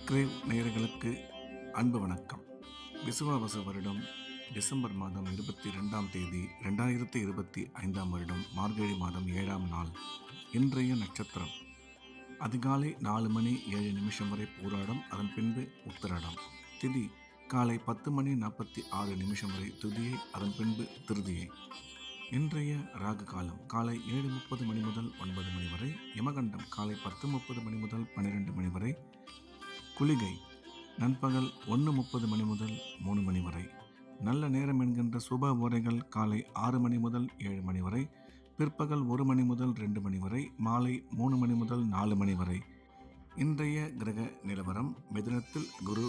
Grave நேயர்களுக்கு அன்பு வணக்கம். விசுவாவசு வருடம் டிசம்பர் மாதம் 22ஆம் தேதி 2025ஆம் வருடம் மார்கழி மாதம் 7ஆம் நாள். இன்றைய நட்சத்திரம் அதிகாலை 4 மணி 7 நிமிஷம் வரை பூராடம், அதன் பின்பு உத்திராடம். திதி காலை 10 மணி 46 நிமிஷம் வரை துதியை, அதன் பின்பு திருதியை. இன்றைய ராகு காலம் காலை 7:30 மணி முதல் 9 மணி வரை. யமகண்டம் காலை 10:30 மணி முதல் 12 மணி வரை. குளிகை நண்பகல் 1:30 மணி முதல் 3 மணி வரை. நல்ல நேரம் என்கின்ற சுப உரைகள் காலை 6 மணி முதல் 7 மணி வரை, பிற்பகல் 1 மணி முதல் 2 மணி வரை, மாலை 3 மணி முதல் 4 மணி வரை. இன்றைய கிரக நிலவரம்: மிதுனத்தில் குரு,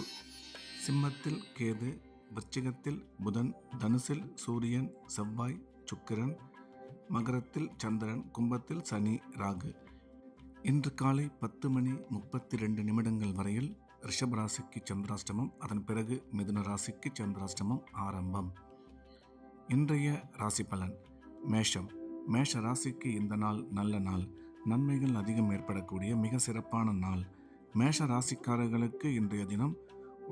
சிம்மத்தில் கேது, விருச்சிகத்தில் புதன், தனுசில் சூரியன், செவ்வாய், சுக்கிரன், மகரத்தில் சந்திரன், கும்பத்தில் சனி, ராகு. இன்று காலை 10 மணி 32 நிமிடங்கள் வரையில் ரிஷபராசிக்கு சந்திராஷ்டமம், அதன் பிறகு மிதுன ராசிக்கு சந்திராஷ்டமம் ஆரம்பம். இன்றைய ராசி பலன்: மேஷம். மேஷ ராசிக்கு இந்த நாள் நல்ல நாள். நன்மைகள் அதிகம் ஏற்படக்கூடிய மிக சிறப்பான நாள். மேஷ ராசிக்காரர்களுக்கு இன்றைய தினம்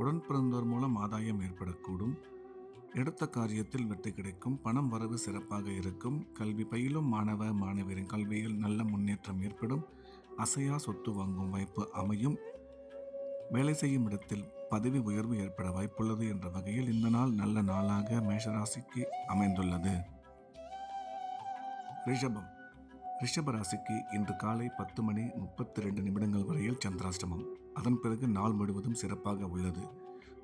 உடன் பிறந்தோர் மூலம் ஆதாயம் ஏற்படக்கூடும். எடுத்த காரியத்தில் வெற்றி கிடைக்கும். பணம் வரவு சிறப்பாக இருக்கும். கல்வி பயிலும் மாணவ மாணவியரின் கல்வியில் நல்ல முன்னேற்றம் ஏற்படும். அசையா சொத்து வாங்கும் வாய்ப்பு அமையும். வேலை செய்யும் இடத்தில் பதவி உயர்வு ஏற்பட வாய்ப்புள்ளது என்ற வகையில் இந்த நாள் நல்ல நாளாக மேஷராசிக்கு அமைந்துள்ளது. ரிஷபம். ரிஷப ராசிக்கு இன்று காலை 10 மணி 32 நிமிடங்கள் வரையில் சந்திராஷ்டமம். அதன் பிறகு நாள் முழுவதும் சிறப்பாக உள்ளது.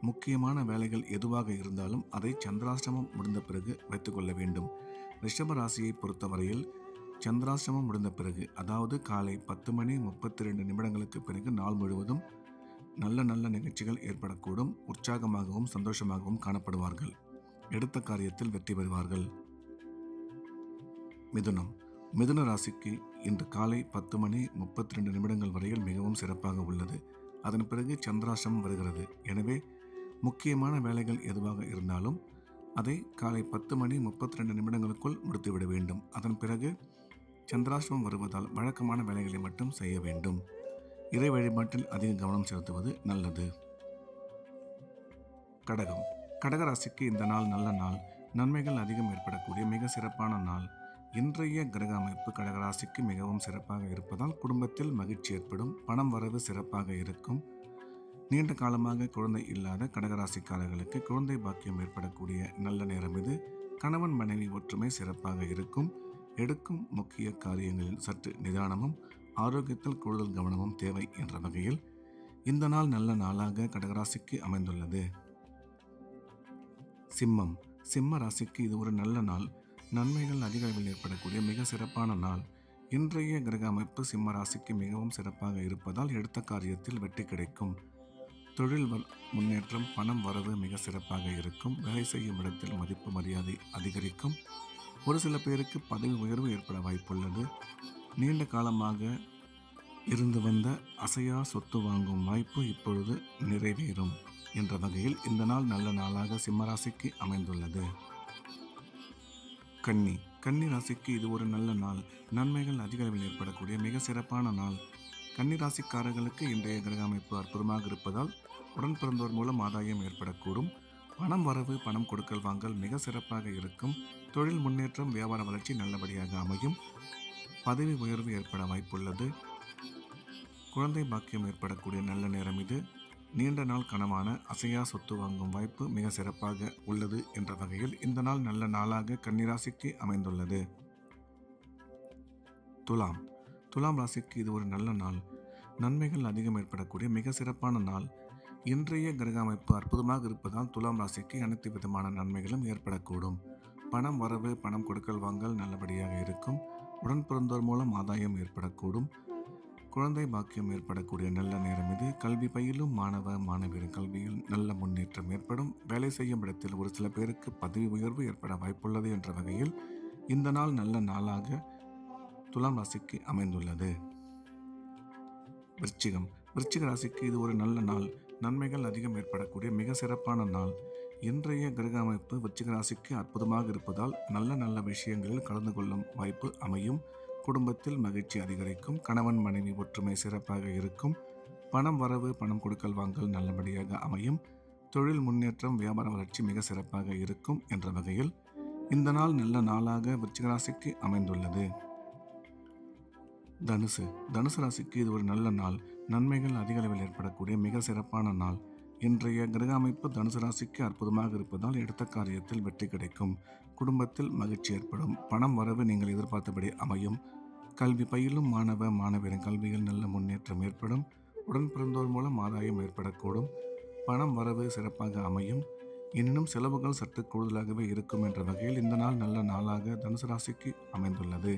முக்கியமான வேலைகள் எதுவாக இருந்தாலும் அதை சந்திராஷ்டமம் முடிந்த பிறகு வைத்துக்கொள்ள வேண்டும். ரிஷப ராசியை பொறுத்தவரையில் சந்திராஷ்டமம் முடிந்த பிறகு, அதாவது காலை 10 மணி 32 நிமிடங்களுக்கு பிறகு நாள் முழுவதும் நல்ல நிகழ்ச்சிகள் ஏற்படக்கூடும். உற்சாகமாகவும் சந்தோஷமாகவும் காணப்படுவார்கள். எடுத்த காரியத்தில் வெற்றி பெறுவார்கள். மிதுனம். மிதுன ராசிக்கு இன்று காலை 10 மணி 32 நிமிடங்கள் வரையில் மிகவும் சிறப்பாக உள்ளது. அதன் பிறகு சந்திராஷ்டமம் வருகிறது. எனவே முக்கியமான வேலைகள் எதுவாக இருந்தாலும் அதை காலை 10 மணி 32 நிமிடங்களுக்குள் முடித்துவிட வேண்டும். அதன் பிறகு சந்திராஷ்டமம் வருவதால் வழக்கமான வேலைகளை மட்டும் செய்ய வேண்டும். இறை வழிபாட்டில் அதிக கவனம் செலுத்துவது நல்லது. கடகம். கடகராசிக்கு இந்த நாள் நல்ல நாள். நன்மைகள் அதிகம் ஏற்படக்கூடிய மிக சிறப்பான நாள். இன்றைய கிரக அமைப்பு கடகராசிக்கு மிகவும் சிறப்பாக இருப்பதால் குடும்பத்தில் மகிழ்ச்சி ஏற்படும். பணம் வரவு சிறப்பாக இருக்கும். நீண்ட காலமாக குழந்தை இல்லாத கடகராசிக்காரர்களுக்கு குழந்தை பாக்கியம் ஏற்படக்கூடிய நல்ல நேரம் இது. கணவன் மனைவி ஒற்றுமை சிறப்பாக இருக்கும். எடுக்கும் முக்கிய காரியங்களில் சற்று நிதானமும் ஆரோக்கியத்தில் கூடுதல் கவனமும் தேவை என்ற வகையில் இந்த நாள் நல்ல நாளாக கடகராசிக்கு அமைந்துள்ளது. சிம்மம். சிம்ம ராசிக்கு இது ஒரு நல்ல நாள். நன்மைகள் அதிக அளவில் ஏற்படக்கூடிய மிக சிறப்பான நாள். இன்றைய கிரக அமைப்பு சிம்ம ராசிக்கு மிகவும் சிறப்பாக இருப்பதால் எடுத்த காரியத்தில் வெற்றி கிடைக்கும். தொழில் முன்னேற்றம், பணம் வரவு மிக சிறப்பாக இருக்கும். வேலை செய்யும் இடத்தில் மதிப்பு மரியாதை அதிகரிக்கும். ஒரு சில பேருக்கு பதவி உயர்வு ஏற்பட வாய்ப்புள்ளது. நீண்ட காலமாக இருந்து வந்த அசையா சொத்து வாங்கும் வாய்ப்பு இப்பொழுது நிறைவேறும் என்ற வகையில் இந்த நாள் நல்ல நாளாக சிம்மராசிக்கு அமைந்துள்ளது. கன்னி. கன்னி ராசிக்கு இது ஒரு நல்ல நாள். நன்மைகள் அதிக அளவில் ஏற்படக்கூடிய மிக சிறப்பான நாள். கன்னி ராசிக்காரர்களுக்கு இன்றைய கிரக அமைப்பு அற்புதமாக இருப்பதால் உடன் பிறந்தோர் மூலம் ஆதாயம் ஏற்படக்கூடும். பணம் வரவு, பணம் கொடுக்கல் வாங்கல் மிக சிறப்பாக இருக்கும். தொழில் முன்னேற்றம், வியாபார வளர்ச்சி நல்லபடியாக அமையும். பதவி உயர்வு ஏற்பட வாய்ப்புள்ளது. குழந்தை பாக்கியம் ஏற்படக்கூடிய நல்ல நேரம் இது. நீண்ட நாள் கனவான அசையா சொத்து வாங்கும் வாய்ப்பு மிக சிறப்பாக உள்ளது என்ற வகையில் இந்த நாள் நல்ல நாளாக கன்னிராசிக்கு அமைந்துள்ளது. துலாம். துலாம் ராசிக்கு இது ஒரு நல்ல நாள். நன்மைகள் அதிகம் ஏற்படக்கூடிய மிக சிறப்பான நாள். இன்றைய கிரக அமைப்பு அற்புதமாக இருப்பதால் துலாம் ராசிக்கு அனைத்து விதமான நன்மைகளும் ஏற்படக்கூடும். பணம் வரவு, பணம் கொடுக்கல் வாங்கல் நல்லபடியாக இருக்கும். உடன் பிறந்தோர் மூலம் ஆதாயம் ஏற்படக்கூடும். குழந்தை பாக்கியம் ஏற்படக்கூடிய நல்ல நேரம் இது. கல்வி பயிலும் மாணவ மாணவியரின் கல்வியில் நல்ல முன்னேற்றம் ஏற்படும். வேலை செய்யும் இடத்தில் ஒரு சில பேருக்கு பதவி உயர்வு ஏற்பட வாய்ப்புள்ளது என்ற வகையில் இந்த நாள் நல்ல நாளாக துலாம் ராசிக்கு அமைந்துள்ளது. விருச்சிகம். விருச்சிக ராசிக்கு இது ஒரு நல்ல நாள். நன்மைகள் அதிகம் ஏற்படக்கூடிய மிக சிறப்பான நாள். இன்றைய கிரக அமைப்பு விருச்சிக ராசிக்கு அற்புதமாக இருப்பதால் நல்ல விஷயங்களில் கலந்து கொள்ளும் வாய்ப்பு அமையும். குடும்பத்தில் மகிழ்ச்சி அதிகரிக்கும். கணவன் மனைவி ஒற்றுமை சிறப்பாக இருக்கும். பணம் வரவு பணம் கொடுக்கல் வாங்கல் நல்லபடியாக அமையும். தொழில் முன்னேற்றம் வியாபார வளர்ச்சி மிக சிறப்பாக இருக்கும் என்ற வகையில் இந்த நாள் நல்ல நாளாக விருச்சிக ராசிக்கு அமைந்துள்ளது. தனுசு ராசிக்கு இது ஒரு நல்ல நாள். நன்மைகள் அதிக அளவில் ஏற்படக்கூடிய மிக சிறப்பான நாள். இன்றைய கிரக அமைப்பு தனுசு ராசிக்கு அற்புதமாக இருப்பதால் எடுத்த காரியத்தில் வெற்றி கிடைக்கும். குடும்பத்தில் மகிழ்ச்சி ஏற்படும். பணம் வரவு நீங்கள் எதிர்பார்த்தபடி அமையும். கல்வி பயிலும் மாணவ மாணவியரின் கல்வியில் நல்ல முன்னேற்றம் ஏற்படும். உடன் பிறந்தோர் மூலம் ஆதாயம் ஏற்படக்கூடும். பணம் வரவு சிறப்பாக அமையும். எனினும் செலவுகள் சற்று கூடுதலாகவே இருக்கும் என்ற வகையில் இந்த நாள் நல்ல நாளாக தனுசு ராசிக்கு அமைந்துள்ளது.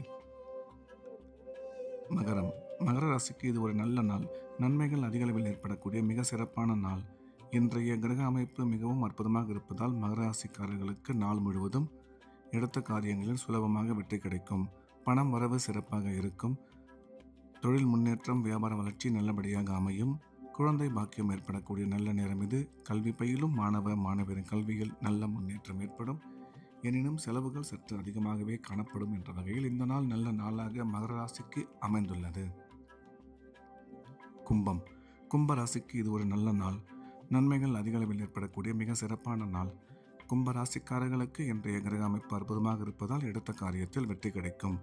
மகர ராசிக்கு இது ஒரு நல்ல நாள். நன்மைகள் அதிக அளவில் ஏற்படக்கூடிய மிக சிறப்பான நாள். இன்றைய கிரக அமைப்பு மிகவும் அற்புதமாக இருப்பதால் மகர ராசிக்காரர்களுக்கு நாள் முழுவதும் எடுத்த காரியங்களில் சுலபமாக வெற்றி கிடைக்கும். பணம் வரவு சிறப்பாக இருக்கும். தொழில் முன்னேற்றம் வியாபார வளர்ச்சி நல்லபடியாக அமையும். குழந்தை பாக்கியம் ஏற்படக்கூடிய நல்ல நேரம் இது. கல்வி பயிலும் மாணவ மாணவியரின் கல்வியில் நல்ல முன்னேற்றம் ஏற்படும். எனினும் செலவுகள் சற்று அதிகமாகவே காணப்படும் என்ற வகையில் இந்த நாள் நல்ல நாளாக மகர ராசிக்கு அமைந்துள்ளது. கும்ப ராசிக்கு இது ஒரு நல்ல நாள். நன்மைகள் அதிக அளவில் ஏற்படக்கூடிய மிக சிறப்பான நாள். கும்ப ராசிக்காரர்களுக்கு இன்றைய கிரக அமைப்பு அற்புதமாக இருப்பதால் எடுத்த காரியத்தில் வெற்றி கிடைக்கும்.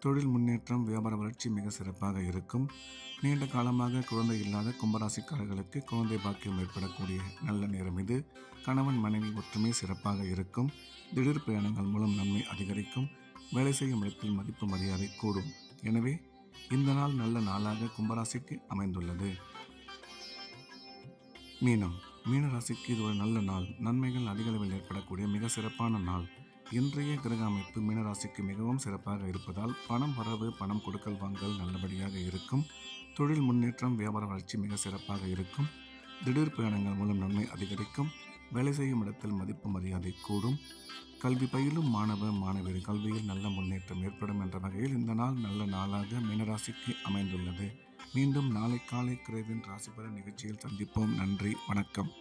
தொழில் முன்னேற்றம் வியாபார வளர்ச்சி மிக சிறப்பாக இருக்கும். நீண்ட காலமாக குழந்தை இல்லாத கும்பராசிக்காரர்களுக்கு குழந்தை பாக்கியம் ஏற்படக்கூடிய நல்ல நேரம் இது. கணவன் மனைவி ஒற்றுமை சிறப்பாக இருக்கும். திடீர் பிரயாணங்கள் மூலம் நன்மை அதிகரிக்கும். வேலை செய்யும் இடத்தில் மதிப்பு மரியாதை கூடும். எனவே இந்த நாள் நல்ல நாளாக கும்பராசிக்கு அமைந்துள்ளது. மீன ராசிக்கு இது ஒரு நல்ல நாள். நன்மைகள் அதிக அளவில் ஏற்படக்கூடிய மிக சிறப்பான நாள். இன்றைய கிரக அமைப்பு மீனராசிக்கு மிகவும் சிறப்பாக இருப்பதால் பணம் வரவு பணம் கொடுக்கல் வாங்கல் நல்லபடியாக இருக்கும். தொழில் முன்னேற்றம் வியாபார வளர்ச்சி மிக சிறப்பாக இருக்கும். திடீர் பயணங்கள் மூலம் நன்மை அதிகரிக்கும். வேலை செய்யும் இடத்தில் மதிப்பு மரியாதை கூடும். கல்வி பயிலும் மாணவ மாணவியர் கல்வியில் நல்ல முன்னேற்றம் ஏற்படும் என்ற வகையில் இந்த நாள் நல்ல நாளாக மீனராசிக்கு அமைந்துள்ளது. மீண்டும் நாளை காலை கிரேவின் ராசிபலன் நிகழ்ச்சியில் சந்திப்போம். நன்றி, வணக்கம்.